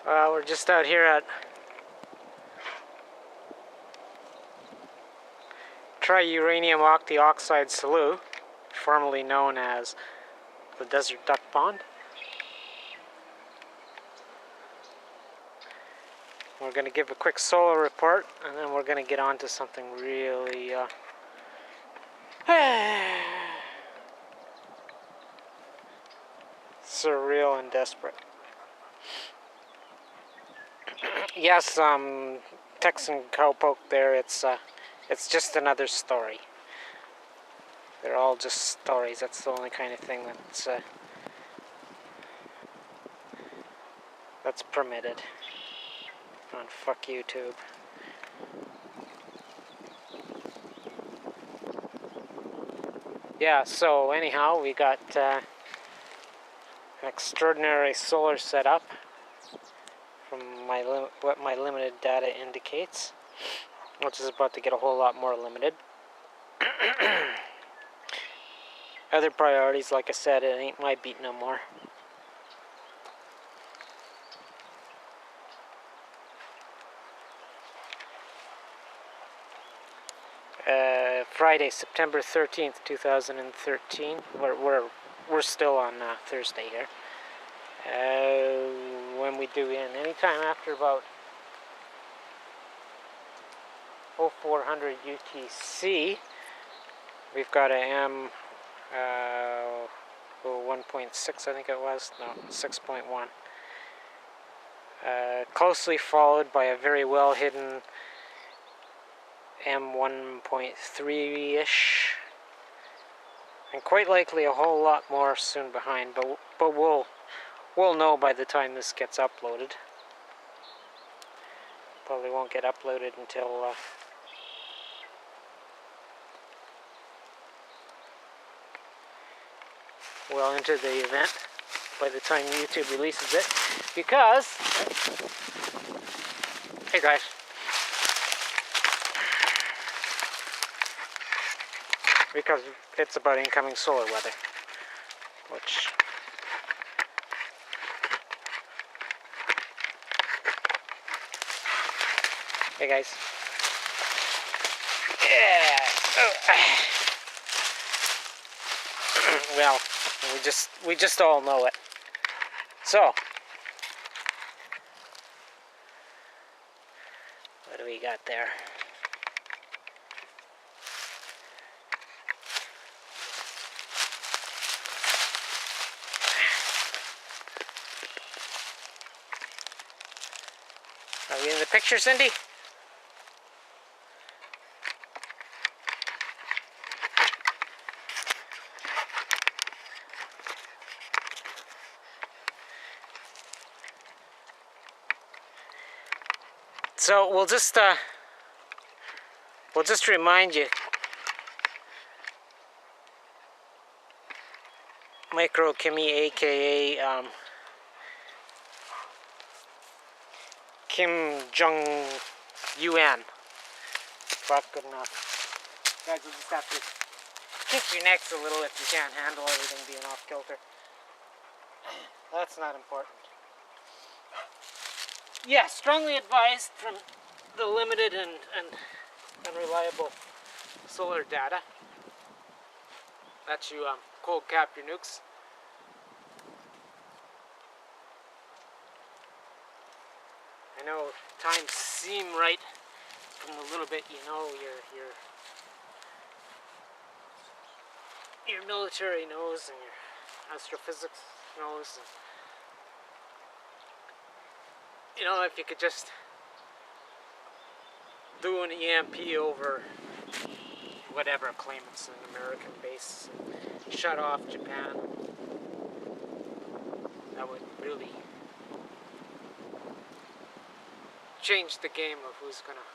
We're just out here at TriUranium OctaOxide slough, formerly known as the Desert Duck Pond. We're going to give a quick solar report, and then we're going to get on to something really surreal and desperate. Yes, Texan cowpoke there, it's just another story. They're all just stories. That's the only kind of thing that's permitted on fuck YouTube. Yeah, so anyhow, we got an extraordinary solar setup from what my limited data indicates, which is about to get a whole lot more limited. Other priorities, like I said, it ain't my beat no more. Friday, September 13th, 2013. We're still on Thursday here. When we do in anytime after about 0400 UTC, we've got a 1.6, I think it was, no, 6.1. Closely followed by a very well hidden M1.3-ish, and quite likely a whole lot more soon behind, but we'll know by the time this gets uploaded. Probably won't get uploaded until well into the event, by the time YouTube releases it, because hey guys, because it's about incoming solar weather, which hey guys, yeah, well, we just all know it. So what do we got there? Are we in the picture, Cindy? So we'll just remind you, Micro Kimmy, aka Kim Jung UN. Fuck, good enough. Guys, you'll just have to kick your necks a little if you can't handle everything being off kilter. That's not important. Yeah, strongly advised from the limited and unreliable solar data that you cold cap your nukes. I know times seem right from the little bit you know your military knows and your astrophysics knows. And, you know, if you could just do an EMP over whatever, claim it's an American base, and shut off Japan, that would really change the game of who's gonna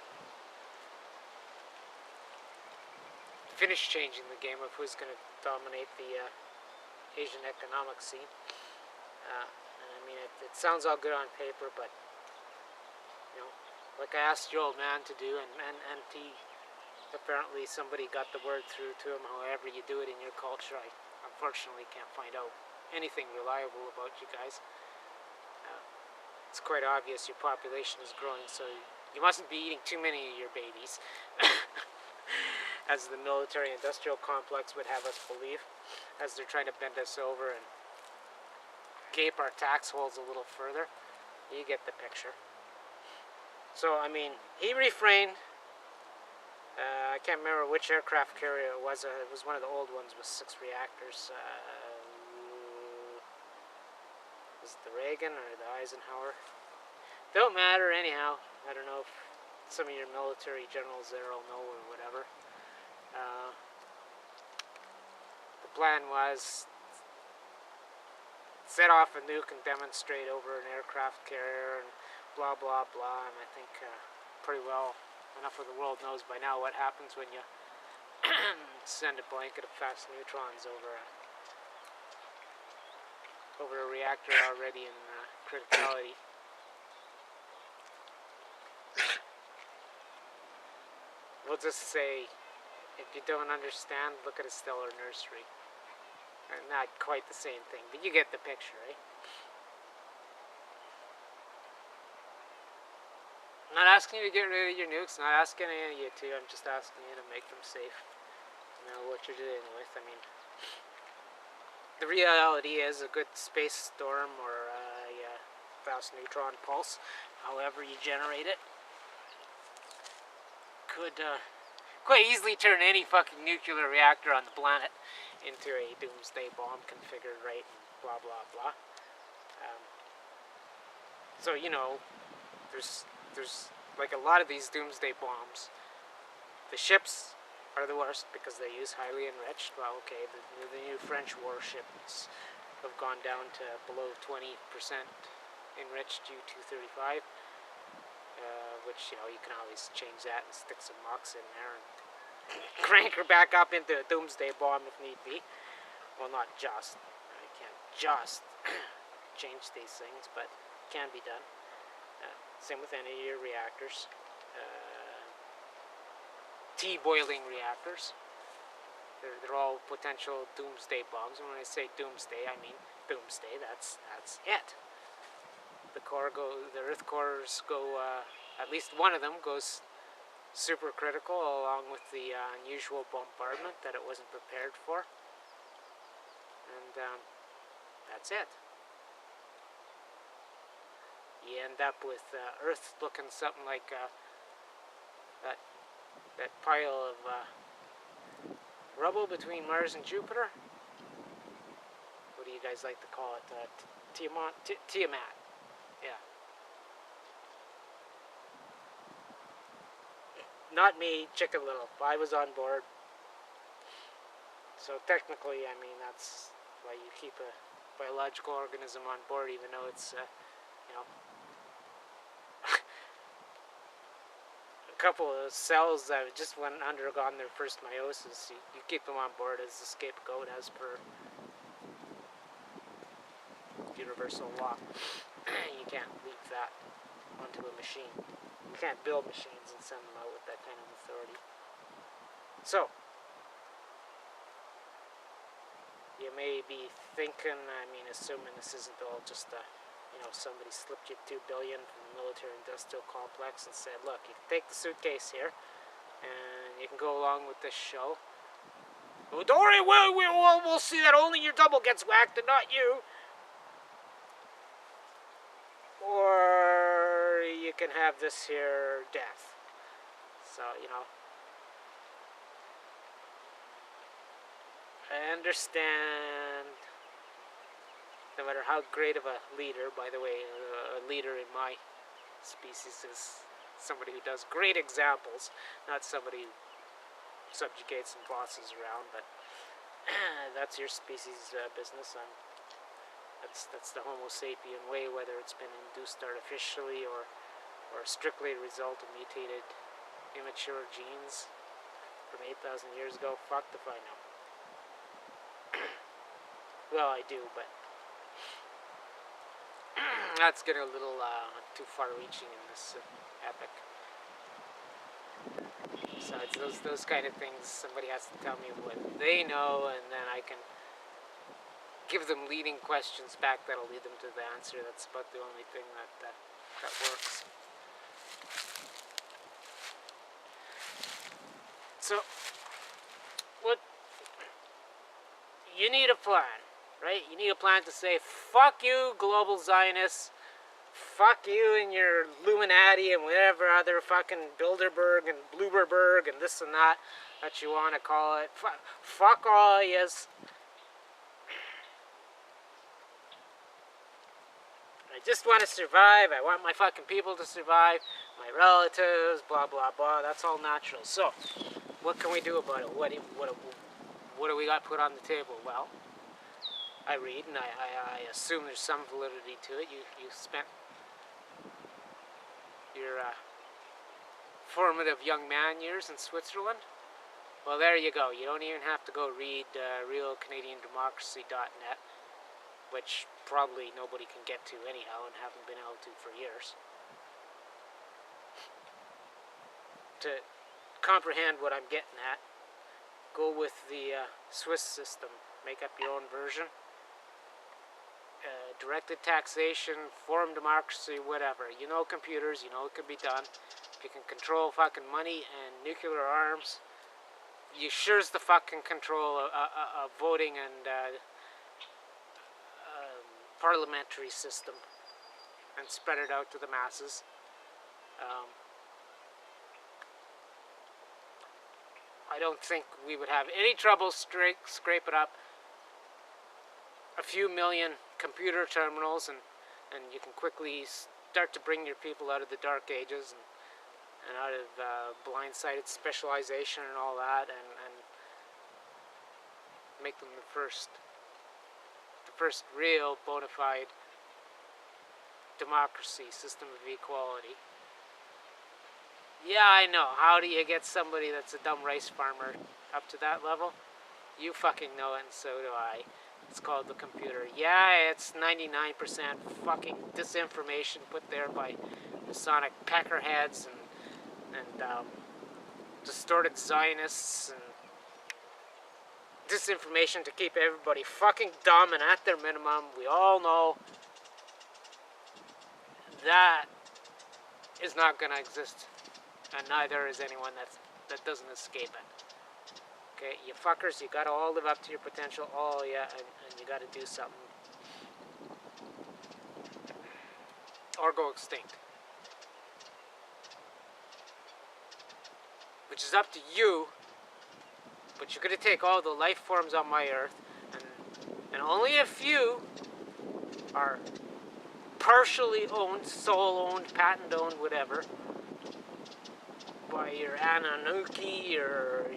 finish changing the game of who's gonna dominate the Asian economic scene. And I mean, it sounds all good on paper, but you know, like I asked your old man to do, and apparently somebody got the word through to him. However you do it in your culture, I unfortunately can't find out anything reliable about you guys. it's quite obvious your population is growing, so you mustn't be eating too many of your babies, as the military-industrial complex would have us believe, as they're trying to bend us over and gape our tax holes a little further. You get the picture. So, I mean, he refrained. I can't remember which aircraft carrier it was. It was one of the old ones with 6 reactors. Was it the Reagan or the Eisenhower? Don't matter anyhow. I don't know if some of your military generals there will know or whatever. The plan was set off a nuke and demonstrate over an aircraft carrier and blah blah blah. And I think pretty well enough of the world knows by now what happens when you send a blanket of fast neutrons over a reactor already in criticality. We'll just say, if you don't understand, look at a stellar nursery. Not quite the same thing, but you get the picture, right? I'm not asking you to get rid of your nukes, not asking any of you to, I'm just asking you to make them safe. You know what you're dealing with. I mean, the reality is a good space storm or a fast neutron pulse, however you generate it, could quite easily turn any fucking nuclear reactor on the planet into a doomsday bomb configured right and blah blah blah. So, you know, there's like a lot of these doomsday bombs. The ships are the worst because they use highly enriched. Well, okay, the new French warships have gone down to below 20% enriched U-235, which, you know, you can always change that and stick some MOX in there and crank her back up into a doomsday bomb if need be. Well, not just. I can't just change these things, but it can be done. Same with any of your reactors. Tea-boiling reactors. They're all potential doomsday bombs. And when I say doomsday, I mean doomsday. That's it. The Earth cores go. At least one of them goes supercritical, along with the unusual bombardment that it wasn't prepared for. And that's it. You end up with Earth looking something like that pile of rubble between Mars and Jupiter. What do you guys like to call it? Tiamat. Yeah. Not me, Chicken Little. I was on board. So technically, I mean, that's why you keep a biological organism on board, even though it's, you know, a couple of cells that have just undergone their first meiosis. You keep them on board as the scapegoat, as per universal law. You can't leave that onto a machine. You can't build machines and send them out with that kind of authority. So, you may be thinking, I mean, assuming this isn't all just you know, somebody slipped you $2 billion from the military-industrial complex and said, look, you can take the suitcase here, and you can go along with this show. Well, don't worry, we'll see that only your double gets whacked and not you. Or you can have this here death. So, you know, I understand. No matter how great of a leader, by the way, a leader in my species is somebody who does great examples, not somebody who subjugates and bosses around, but that's your species business. That's the Homo sapien way, whether it's been induced artificially or strictly a result of mutated immature genes from 8,000 years ago. Fucked if I know. Well, I do, but that's getting a little too far-reaching in this epic. Besides, those kind of things, somebody has to tell me what they know, and then I can give them leading questions back that'll lead them to the answer. That's about the only thing that works. So, what you need a plan, right? You need a plan to say, fuck you, global Zionists. Fuck you and your Illuminati and whatever other fucking Bilderberg and Bluberberg and this and that you want to call it. Fuck all yous. I just want to survive. I want my fucking people to survive. My relatives, blah, blah, blah. That's all natural. So, what can we do about it? What do we got put on the table? Well, I read and I assume there's some validity to it. You spent your formative young man years in Switzerland. Well, there you go. You don't even have to go read realcanadiandemocracy.net, which probably nobody can get to anyhow and haven't been able to for years. To comprehend what I'm getting at, go with the Swiss system. Make up your own version. Directed taxation, forum democracy, whatever. You know computers, you know it can be done. If you can control fucking money and nuclear arms, you sure as the fuck can control a voting and parliamentary system and spread it out to the masses. I don't think we would have any trouble scraping up a few million computer terminals, and you can quickly start to bring your people out of the dark ages and out of blindsided specialization and all that, and make them the first real bona fide democracy, system of equality. Yeah, I know. How do you get somebody that's a dumb rice farmer up to that level? You fucking know it, and so do I. It's called the computer. Yeah, it's 99% fucking disinformation put there by Masonic peckerheads and distorted Zionists and disinformation to keep everybody fucking dumb and at their minimum. We all know that is not going to exist, and neither is anyone that doesn't escape it. Okay, you fuckers, you gotta all live up to your potential, all yeah, and you gotta do something. Or go extinct. Which is up to you, but you're gonna take all the life forms on my earth, and only a few are partially owned, soul-owned, patent-owned, whatever, by your Anunnaki, your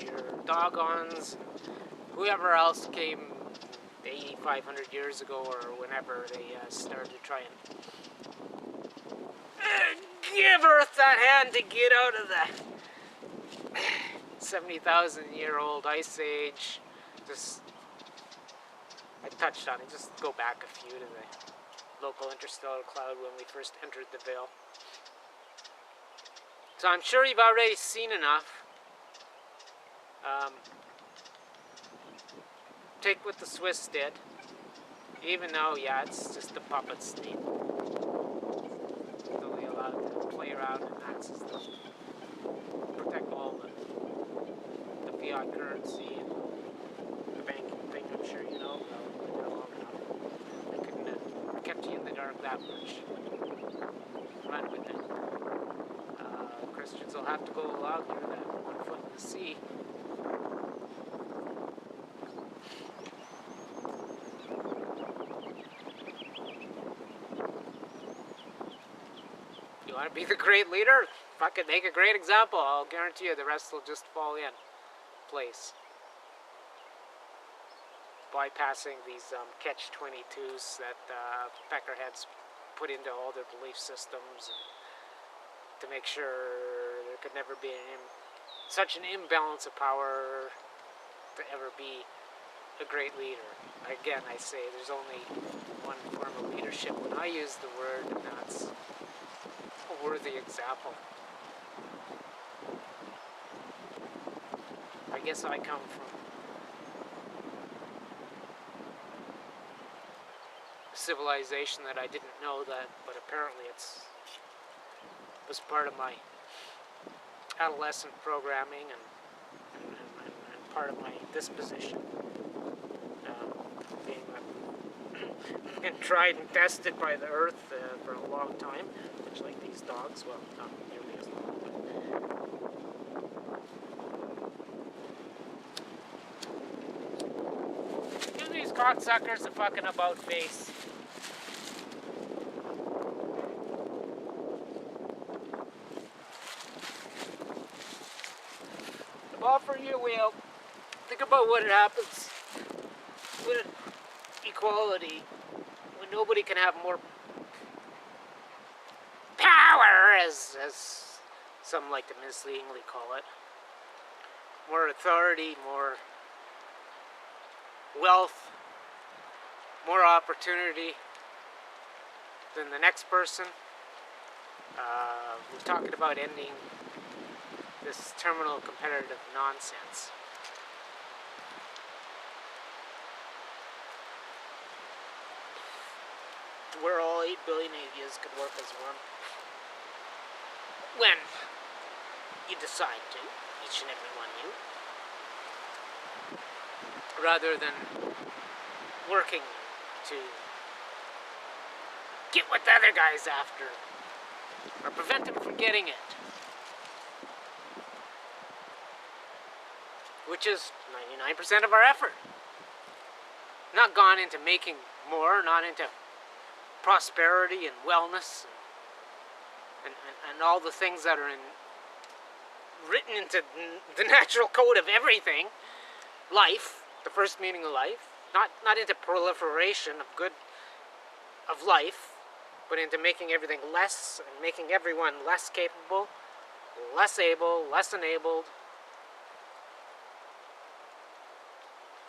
Dogons, whoever else came 8,500 years ago or whenever they started to try and give Earth that hand to get out of the 70,000-year-old ice age. Just, I touched on it, just go back a few to the local interstellar cloud when we first entered the veil. So I'm sure you've already seen enough. Take what the Swiss did, even though, yeah, it's just a puppet state. Only allowed to play around in that system. Protect all the fiat currency and the banking thing, I'm sure you know. Well, been there long enough. They couldn't have kept you in the dark that much. Run with it. Christians will have to go along through that 1 foot in the sea. You want to be the great leader? Fucking make a great example. I'll guarantee you the rest will just fall in place. Bypassing these catch-22s that peckerheads put into all their belief systems, and to make sure there could never be such an imbalance of power to ever be a great leader. Again, I say there's only one form of leadership when I use the word, and that's a worthy example. I guess I come from civilization that I didn't know that, but apparently it was part of my adolescent programming and part of my disposition. Being been tried and tested by the earth for a long time, much like these dogs. Well, not nearly as long, but give these cocksuckers a fucking about face. The ball for you, Will. Think about what happens with equality when nobody can have more power, as some like to misleadingly call it, more authority, more wealth, more opportunity than the next person. We're talking about ending this terminal competitive nonsense. Where all 8 billion of you could work as one. When you decide to, each and every one of you. Rather than working to get what the other guy's after. Or prevent him from getting it. Which is 99% of our effort. Not gone into making more, not into prosperity and wellness and all the things that are written into the natural code of everything. Life, the first meaning of life, not into proliferation of life, but into making everything less and making everyone less capable, less able, less enabled.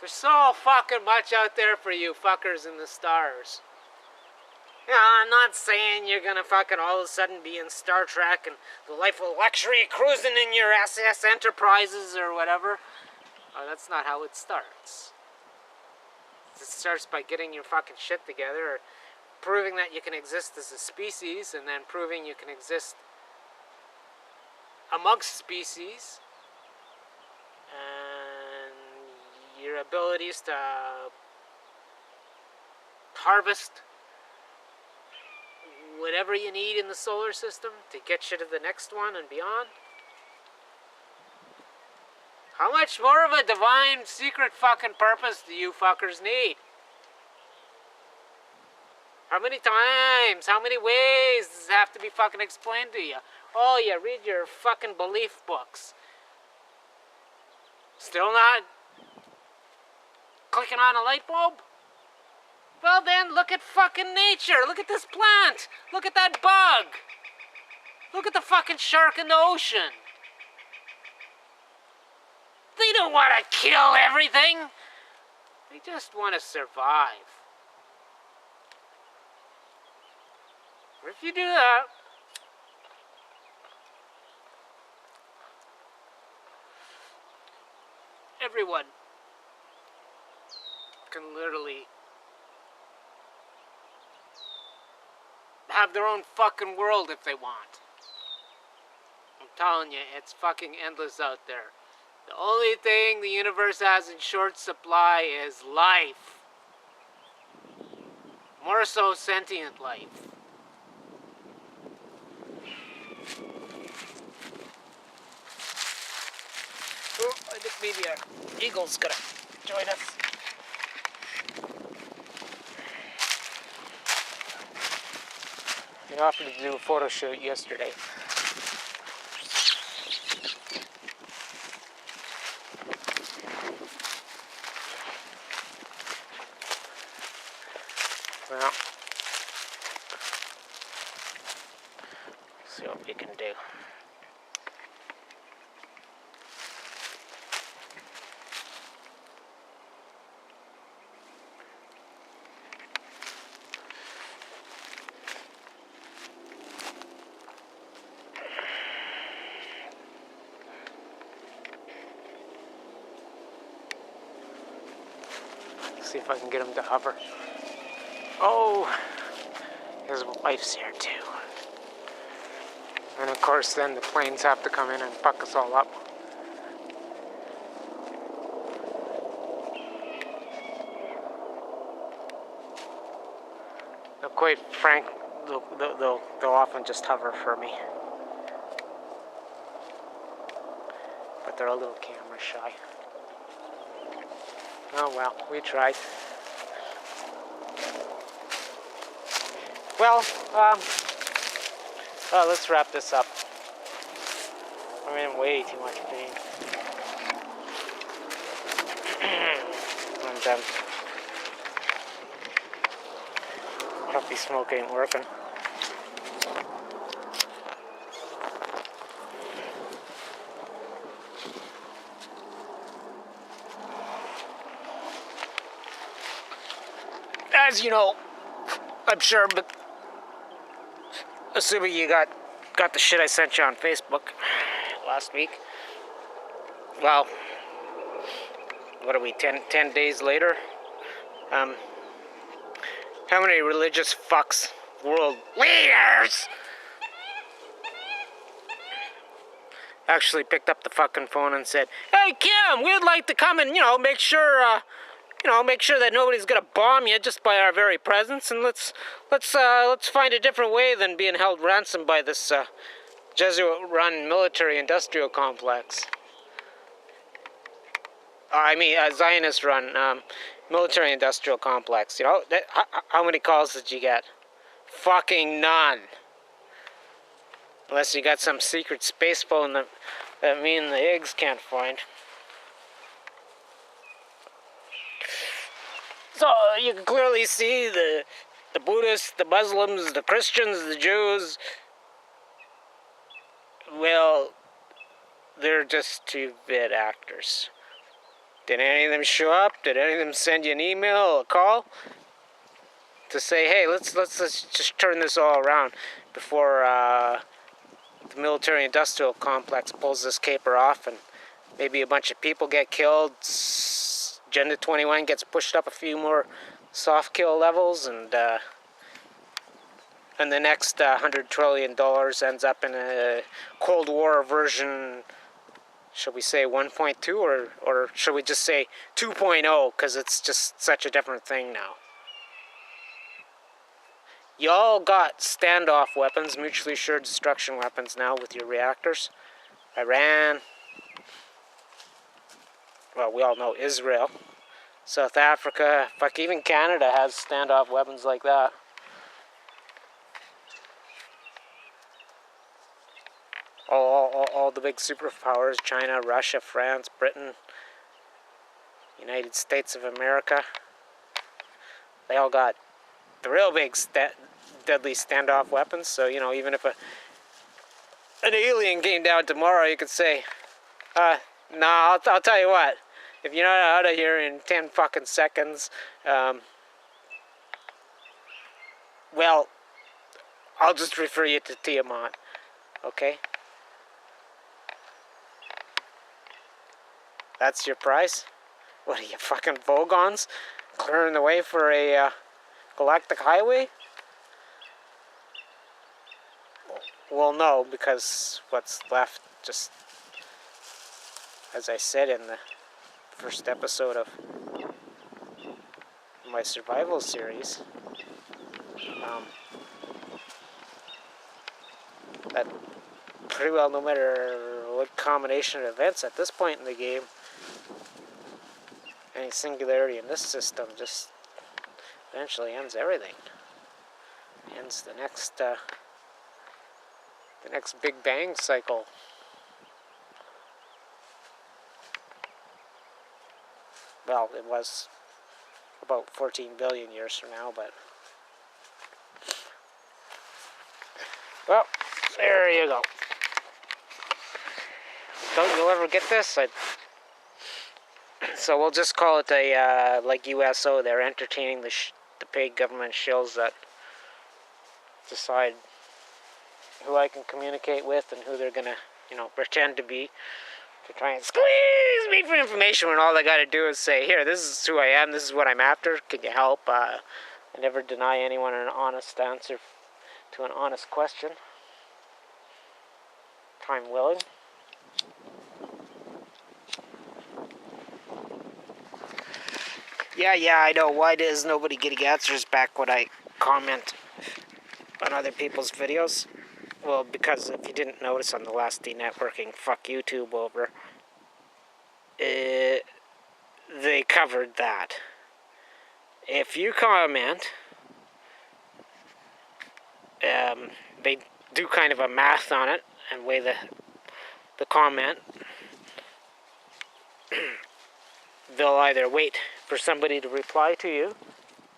There's so fucking much out there for you fuckers in the stars. You know, I'm not saying you're gonna fucking all of a sudden be in Star Trek and the life of luxury cruising in your SS Enterprises or whatever. Oh, that's not how it starts. It starts by getting your fucking shit together, or proving that you can exist as a species, and then proving you can exist amongst species, and your abilities to harvest whatever you need in the solar system to get you to the next one and beyond. How much more of a divine secret fucking purpose do you fuckers need? How many times, how many ways does it have to be fucking explained to you? Oh, you read your fucking belief books. Still not clicking on a light bulb? Well then, look at fucking nature. Look at this plant. Look at that bug. Look at the fucking shark in the ocean. They don't want to kill everything. They just want to survive. If you do that, everyone can literally have their own fucking world if they want. I'm telling you, it's fucking endless out there. The only thing the universe has in short supply is life. More so sentient life. Oh, I think maybe our eagle's gonna join us. They offered to do a photo shoot yesterday. Well, see what we can do. See if I can get him to hover. Oh, his wife's here too. And of course then the planes have to come in and fuck us all up. They'll quite frank, they'll often just hover for me. But they're a little camera shy. Oh well, we tried. Well, let's wrap this up. I'm in way too much pain. And puppy smoke ain't working. As you know, I'm sure, but assuming you got the shit I sent you on Facebook last week. Well, what are we, 10 days later? How many religious fucks, world leaders, actually picked up the fucking phone and said, "Hey Kim, we'd like to come and, make sure that nobody's gonna bomb you just by our very presence, and let's find a different way than being held ransom by this Jesuit-run military-industrial complex. I mean, a Zionist-run military-industrial complex. How many calls did you get? Fucking none. Unless you got some secret space phone that me and the eggs can't find. So you can clearly see the Buddhists, the Muslims, the Christians, the Jews. Well, they're just two-bit actors. Did any of them show up? Did any of them send you an email, a call to say, "Hey, let's just turn this all around before the military-industrial complex pulls this caper off, and maybe a bunch of people get killed. Agenda 21 gets pushed up a few more soft kill levels, and the next $100 trillion ends up in a Cold War version." Should we say 1.2 or should we just say 2.0 because it's just such a different thing now? Y'all got standoff weapons, mutually assured destruction weapons now with your reactors. Iran, well, we all know Israel, South Africa, fuck, even Canada has standoff weapons like that. All the big superpowers, China, Russia, France, Britain, United States of America, they all got the real big deadly standoff weapons. So, even if an alien came down tomorrow, you could say, I'll tell you what, if you're not out of here in 10 fucking seconds, well, I'll just refer you to Tiamat, okay? That's your price? What are you, fucking Vogons? Clearing the way for a galactic highway? Well, no, because what's left, just as I said in the first episode of my survival series, that pretty well, no matter what combination of events at this point in the game, any singularity in this system just eventually ends everything. Ends the next Big Bang cycle. Well, it was about 14 billion years from now, but well, there you go. Don't you ever get this? So we'll just call it a, like USO, they're entertaining the paid government shills that decide who I can communicate with and who they're gonna, pretend to be, to try and squeeze me for information when all they gotta do is say, "Here, this is who I am, this is what I'm after, can you help?" I never deny anyone an honest answer to an honest question. Time willing. Yeah, I know. Why does nobody getting answers back when I comment on other people's videos? Well, because if you didn't notice on the last denetworking fuck YouTube over, they covered that. If you comment, they do kind of a math on it and weigh the comment. They'll either wait for somebody to reply to you,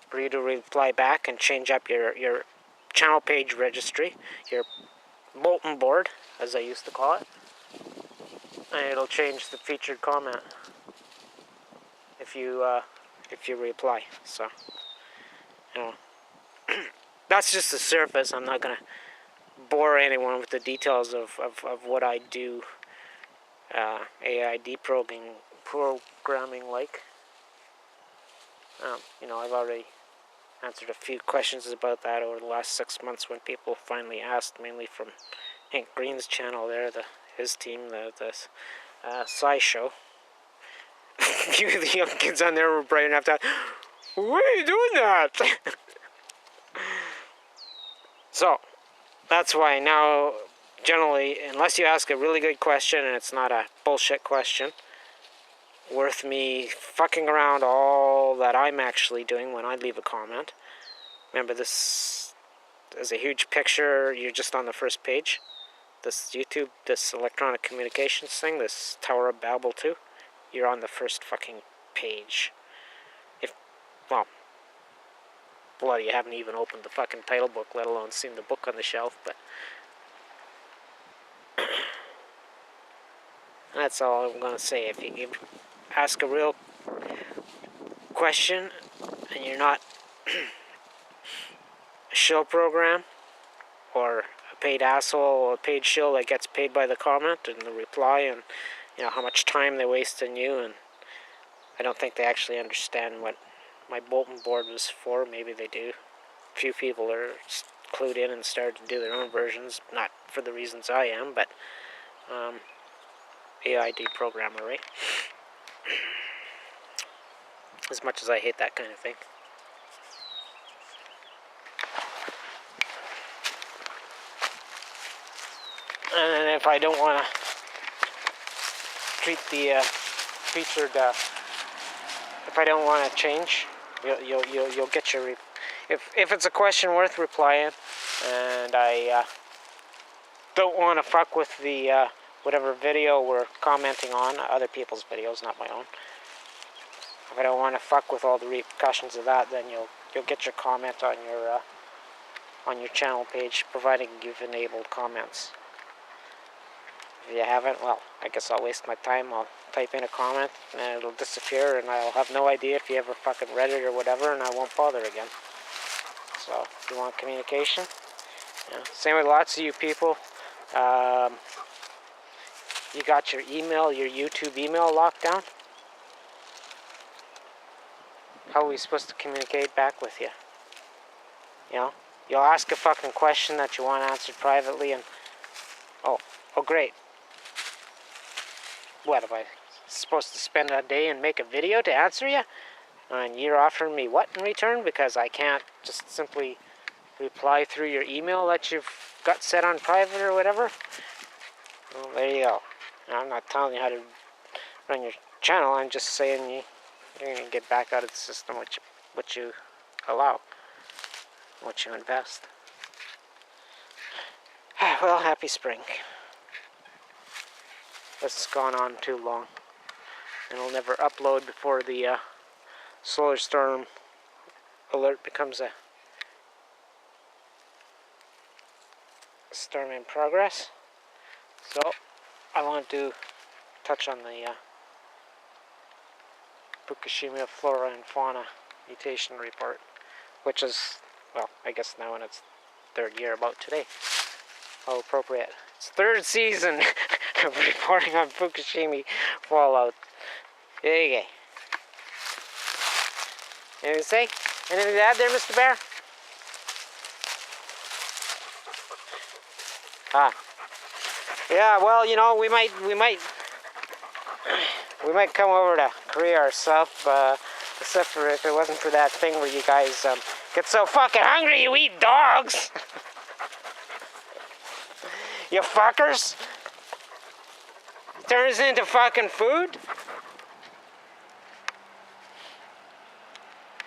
for you to reply back and change up your channel page registry, your bulletin board, as I used to call it, and it'll change the featured comment if you reply. So, you know, that's just the surface. I'm not gonna bore anyone with the details of what I do, AI programming like. You know, I've already answered a few questions about that over the last 6 months when people finally asked, mainly from Hank Green's channel there, his team, the SciShow. A few of the young kids on there were bright enough to, why are you doing that? So, that's why now, generally, unless you ask a really good question and it's not a bullshit question, worth me fucking around all that I'm actually doing when I leave a comment. Remember, this is a huge picture. You're just on the first page. This YouTube, this electronic communications thing, this Tower of Babel 2, you're on the first fucking page. Well, bloody, you haven't even opened the fucking title book, let alone seen the book on the shelf, but that's all I'm going to say. If you ask a real question and you're not a shill program or a paid asshole or a paid shill that gets paid by the comment and the reply, and you know how much time they waste on you, and I don't think they actually understand what my bulletin board was for. Maybe they do. A few people are clued in and started to do their own versions, not for the reasons I am, but AID programmer, right? As much as I hate that kind of thing. And if I don't want to treat the featured, if I don't want to change, you'll get your. If it's a question worth replying, and I don't want to fuck with the whatever video we're commenting on, other people's videos, not my own. If I don't want to fuck with all the repercussions of that, then you'll get your comment on your channel page, providing you've enabled comments. If you haven't, well, I guess I'll waste my time. I'll type in a comment and it'll disappear, and I'll have no idea if you ever fucking read it or whatever, and I won't bother again. So, if you want communication, yeah. Same with lots of you people. You got your email, your YouTube email locked down? How are we supposed to communicate back with you? You know, you'll ask a fucking question that you want answered privately, and oh great. What, am I supposed to spend a day and make a video to answer you? And you're offering me what in return? Because I can't just simply reply through your email that you've got set on private or whatever? Well, there you go. I'm not telling you how to run your channel. I'm just saying you're going to get back out of the system what you allow, what you invest. Well, happy spring. This has gone on too long, and it'll never upload before the solar storm alert becomes a storm in progress. So I want to touch on the Fukushima flora and fauna mutation report, which is, well, I guess now in its third year about today. How appropriate. It's third season of reporting on Fukushima fallout. There you go. Anything to say? Anything to add there, Mr. Bear? Ah. Yeah, well, you know, we might come over to Korea ourselves, except for if it wasn't for that thing where you guys get so fucking hungry you eat dogs. You fuckers. Turns into fucking food.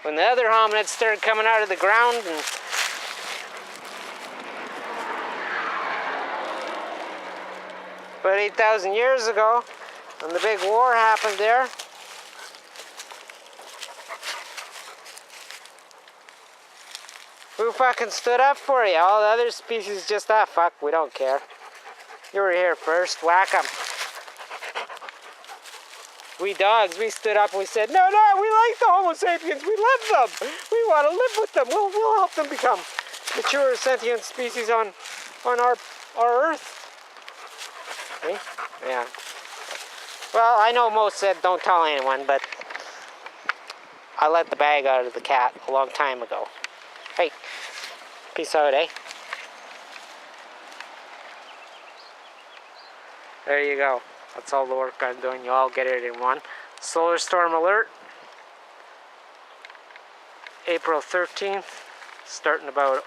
When the other hominids started coming out of the ground and about 8,000 years ago, when the big war happened there, who fucking stood up for you? All the other species just, fuck, we don't care. You were here first, whack 'em. We dogs, we stood up and we said, no, we like the Homo sapiens, we love them. We want to live with them, we'll help them become mature sentient species on our Earth. See? Yeah. Well, I know most said don't tell anyone, but I let the bag out of the cat a long time ago. Hey, peace out, eh? There you go. That's all the work I'm doing. You all get it in one. Solar storm alert. April 13th, starting about